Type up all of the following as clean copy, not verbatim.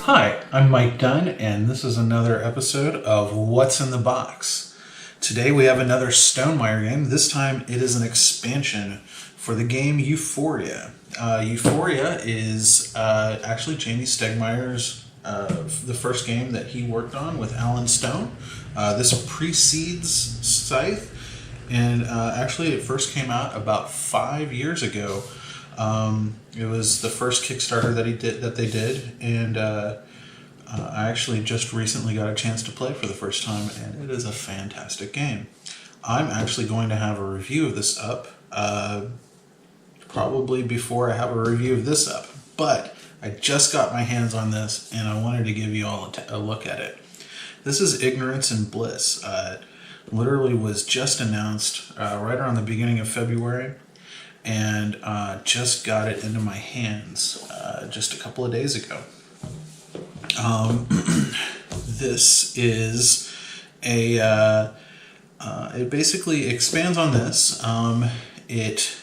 Hi, I'm Mike Dunn, and this is another episode of What's in the Box. Today we have another StoneMaier game. This time it is an expansion for the game Euphoria. Euphoria is actually Jamie Stegmaier's the first game that he worked on with Alan Stone. This precedes Scythe, and actually it first came out about 5 years ago. It was the first Kickstarter that they did, and I actually just recently got a chance to play for the first time, and it is a fantastic game. I'm actually going to have a review of this up, probably before I have a review of this up, but I just got my hands on this, and I wanted to give you all a look at it. This is Ignorance and Bliss. Literally was just announced right around the beginning of February, and just got it into my hands just a couple of days ago. This is a it basically expands on this. It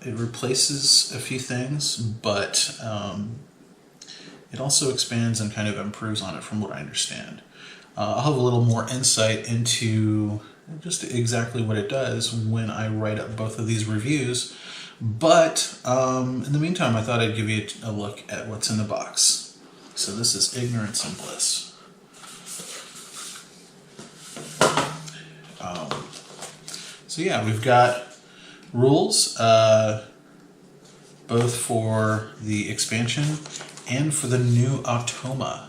replaces a few things, but it also expands and kind of improves on it from what I understand. I'll have a little more insight into just exactly what it does when I write up both of these reviews, but in the meantime I thought I'd give you a look at what's in the box. So this is Ignorance and Bliss. So yeah, we've got rules both for the expansion and for the new Automa.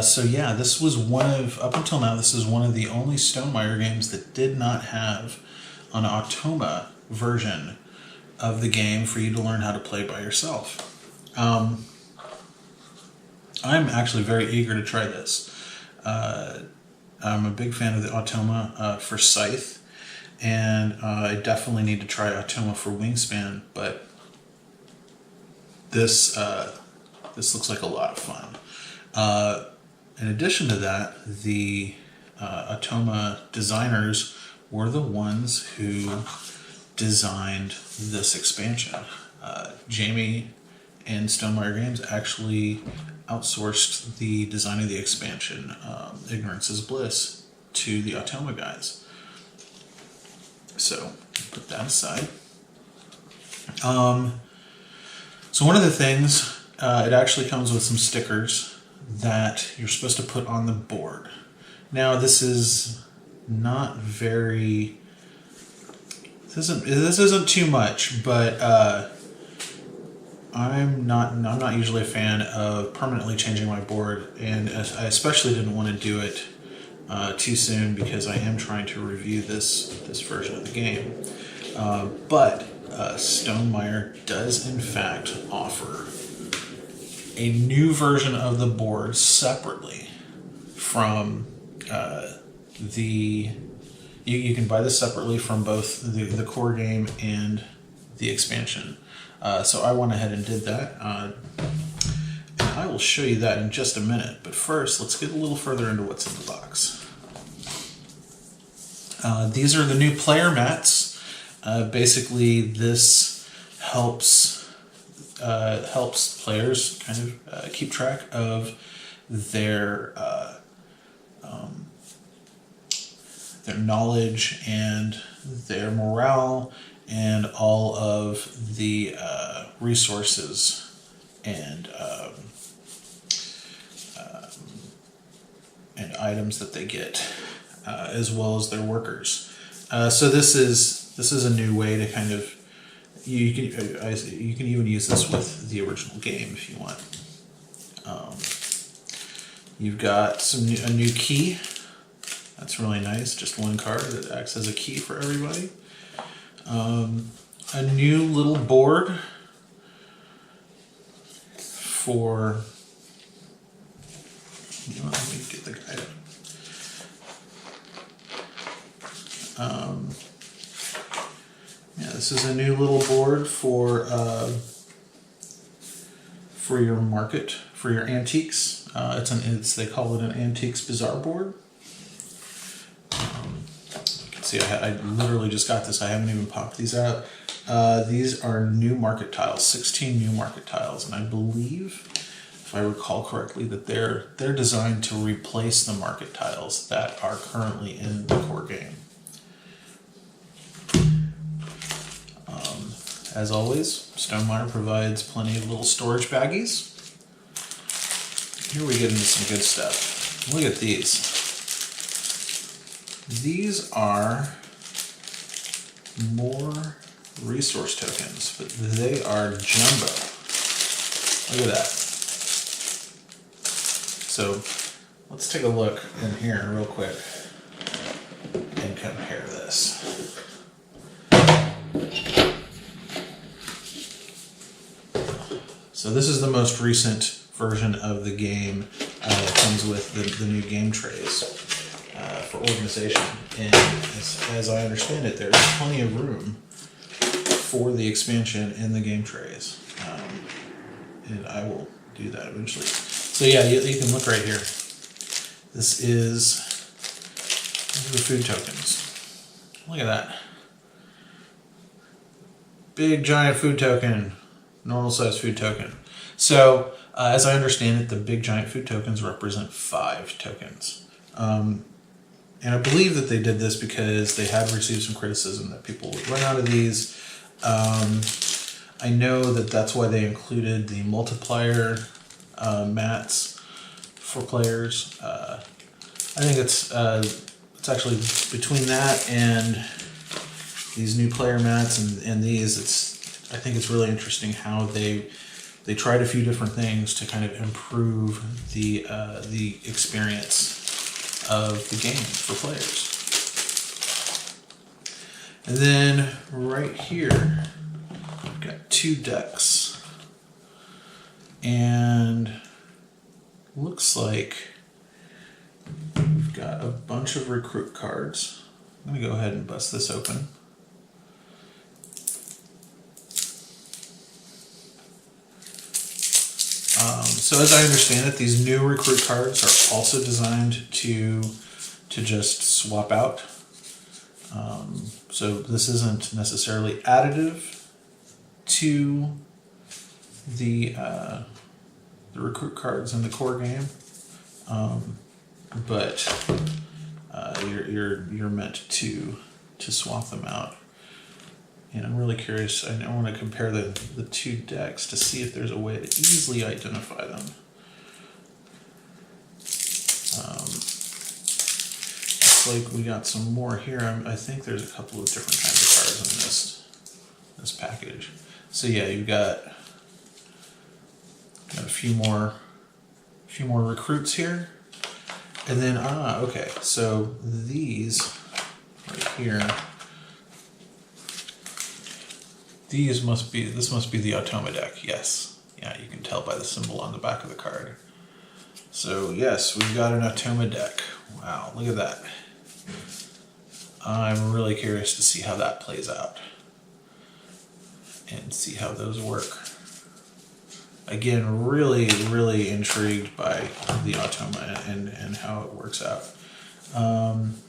So yeah, this was up until now, this is one of the only StoneMaier games that did not have an Automa version of the game for you to learn how to play by yourself. I'm actually very eager to try this. I'm a big fan of the Automa for Scythe, and I definitely need to try Automa for Wingspan, but this looks like a lot of fun. In addition to that, the Automa designers were the ones who designed this expansion. Jamie and StoneMaier Games actually outsourced the design of the expansion, Ignorance is Bliss, to the Automa guys. So, put that aside. So one of the things, it actually comes with some stickers that you're supposed to put on the board. Now this is not very, this isn't too much, but I'm not usually a fan of permanently changing my board, and I especially didn't want to do it too soon because I am trying to review this version of the game. But StoneMaier does in fact offer a new version of the board separately from you can buy this separately from both the core game and the expansion. So I went ahead and did that. And I will show you that in just a minute. But first, let's get a little further into what's in the box. These are the new player mats. Basically, this helps players kind of keep track of their knowledge and their morale and all of the resources and items that they get, as well as their workers. So this is a new way to kind of you can even use this with the original game if you want. You've got a new key. That's really nice. Just one card that acts as a key for everybody. A new little board for. Let me get the guide up. Yeah, this is a new little board for your market, for your antiques. They call it an Antiques Bazaar board. You can See, I literally just got this. I haven't even popped these out. These are new market tiles, 16 new market tiles, and I believe, if I recall correctly, that they're designed to replace the market tiles that are currently in the core game. As always, StoneMaier provides plenty of little storage baggies. Here we get into some good stuff. Look at these. These are more resource tokens, but they are jumbo. Look at that. So let's take a look in here real quick and compare this. So this is the most recent version of the game that comes with the new game trays for organization. And as I understand it, there's plenty of room for the expansion in the game trays. And I will do that eventually. So yeah, you can look right here. These are the food tokens. Look at that. Big giant food token. Normal size food token. So, as I understand it, the big giant food tokens represent 5 tokens. And I believe that they did this because they had received some criticism that people would run out of these. I know that that's why they included the multiplier mats for players. I think it's actually between that and these new player mats and these, I think it's really interesting how they tried a few different things to kind of improve the experience of the game for players. And then right here, we've got 2 decks, and looks like we've got a bunch of recruit cards. I'm gonna go ahead and bust this open. So as I understand it, these new recruit cards are also designed to just swap out. So this isn't necessarily additive to the recruit cards in the core game, but you're meant to swap them out. And I'm really curious, I want to compare the 2 decks to see if there's a way to easily identify them. Looks like we got some more here. I think there's a couple of different kinds of cards in this package. So yeah, you've got a few more recruits here. And then, okay, so these right here, this must be the Automa deck, yes. Yeah, you can tell by the symbol on the back of the card. So yes, we've got an Automa deck. Wow, look at that. I'm really curious to see how that plays out and see how those work. Again, really, really intrigued by the Automa and how it works out. And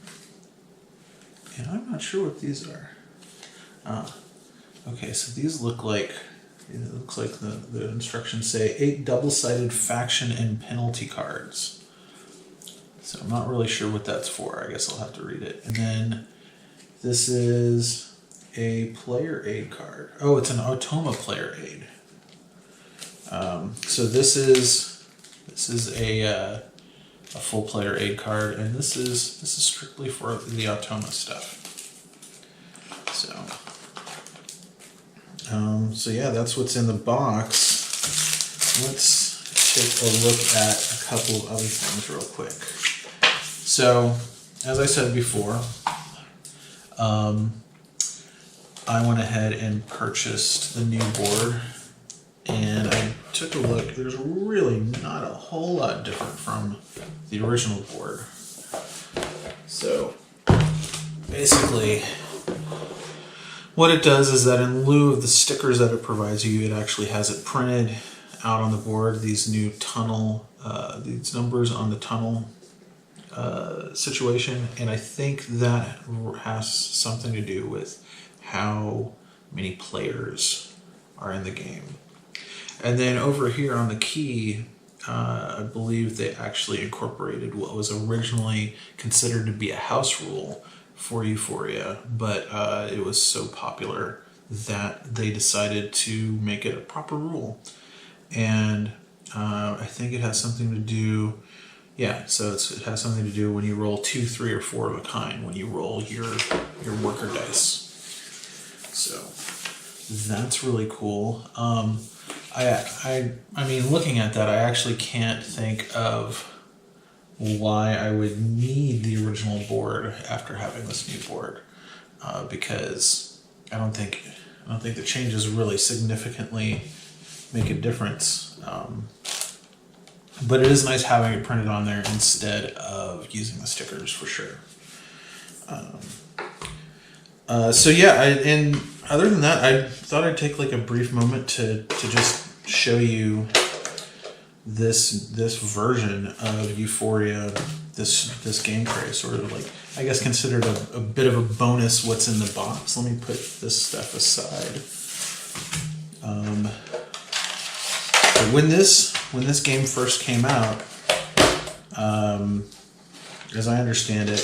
I'm not sure what these are. Okay, so these look like, it looks like the instructions say 8 double-sided faction and penalty cards. So I'm not really sure what that's for. I guess I'll have to read it. And then this is a player aid card. Oh, it's an Automa player aid. So this is a full player aid card, and this is strictly for the Automa stuff. So yeah, that's what's in the box. Let's take a look at a couple of other things real quick. So, as I said before, I went ahead and purchased the new board, and I took a look. There's really not a whole lot different from the original board. So, basically, what it does is that in lieu of the stickers that it provides you, it actually has it printed out on the board. These new tunnel, these numbers on the tunnel situation, and I think that has something to do with how many players are in the game. And then over here on the key, I believe they actually incorporated what was originally considered to be a house rule for Euphoria, but it was so popular that they decided to make it a proper rule. And I think it has something to do, yeah, so it has something to do when you roll 2, 3, or 4 of a kind, when you roll your worker dice. So that's really cool. I mean, looking at that, I actually can't think of why I would need the original board after having this new board, because I don't think the changes really significantly make a difference. But it is nice having it printed on there instead of using the stickers for sure. So yeah, and other than that, I thought I'd take like a brief moment to just show you this version of Euphoria, this game tray, sort of like, I guess, considered a bit of a bonus what's in the box. Let me put this stuff aside. When this game first came out, as I understand it,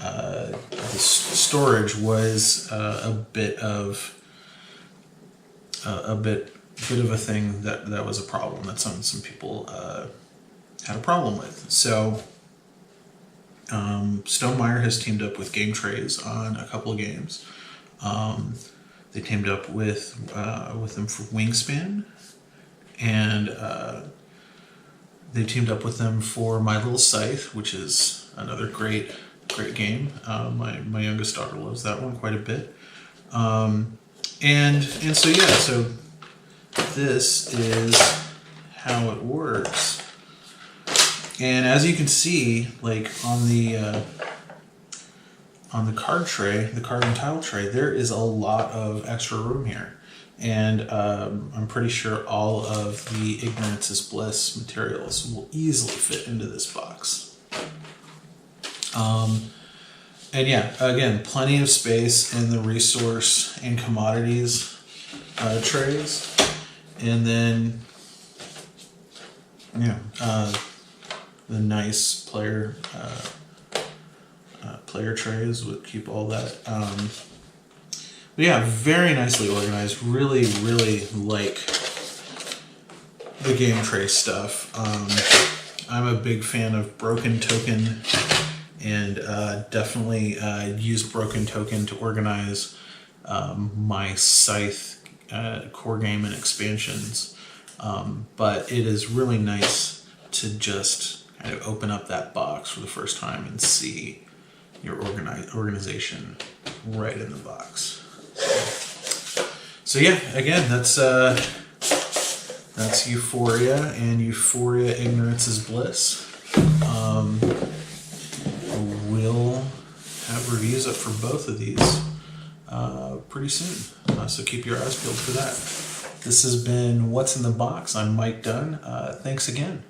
the storage was a bit of a thing that was a problem that some people had a problem with. So StoneMaier has teamed up with Game Trays on a couple of games. They teamed up with them for Wingspan, and they teamed up with them for My Little Scythe, which is another great game. My youngest daughter loves that one quite a bit. And so yeah, so this is how it works. And as you can see, like on the card tray, the card and tile tray, there is a lot of extra room here. And I'm pretty sure all of the Ignorance is Bliss materials will easily fit into this box. And yeah, again, plenty of space in the resource and commodities trays. And then, yeah, the nice player trays would keep all that. But yeah, very nicely organized. Really, really like the game tray stuff. I'm a big fan of Broken Token, and definitely use Broken Token to organize my Scythe core game and expansions. But it is really nice to just kind of open up that box for the first time and see your organization right in the box. So yeah, again, that's Euphoria and Euphoria Ignorance is Bliss. We'll have reviews up for both of these pretty soon. So keep your eyes peeled for that. This has been What's in the Box. I'm Mike Dunn. Thanks again.